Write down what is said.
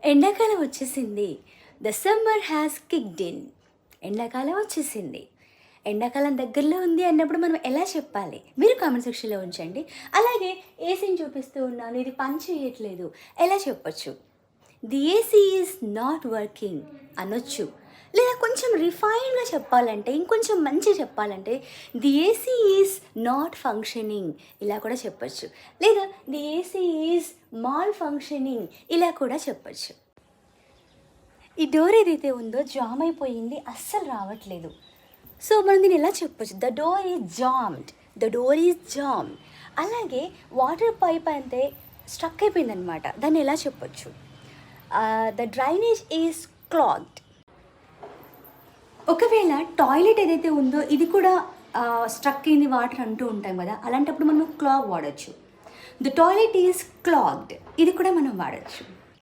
ఎండాకాలం వచ్చేసింది. The summer has kicked in. ఎండాకాలం వచ్చేసింది. ఎండాకాలం దగ్గరలో ఉంది అన్నప్పుడు మనం ఎలా చెప్పాలి? మీరు కామెంట్ సెక్షన్‌లో ఉంచండి. అలాగే ఏసీని చూపిస్తూ ఉన్నాను. ఇది పని చేయట్లేదు. ఎలా చెప్పొచ్చు? The AC is not working అనొచ్చు. లేదా కొంచెం రిఫైన్డ్‌గా చెప్పాలంటే, ఇంకొంచెం మంచిగా చెప్పాలంటే, the AC is not functioning ఇలా కూడా చెప్పొచ్చు. లేదా the AC is mall functioning ఇలా కూడా చెప్పొచ్చు. ఈ డోర్ ఏదైతే ఉందో జామ్ అయిపోయింది, అస్సలు రావట్లేదు. సో మనం దీన్ని ఎలా చెప్పొచ్చు? The door is jammed. The door is jammed. అలాగే వాటర్ పైప్ అంతే స్ట్రక్ అయిపోయిందనమాట. దాన్ని ఎలా చెప్పొచ్చు? The drainage is clogged. ఒకవేళ టాయిలెట్ ఏదైతే ఉందో ఇది కూడా స్ట్రక్ అయింది వాటర్ అంటూ ఉంటాం కదా, అలాంటప్పుడు మనం క్లాగ్ వాడచ్చు. ద టాయిలెట్ ఈజ్ క్లాగ్డ్ ఇది కూడా మనం వాడచ్చు.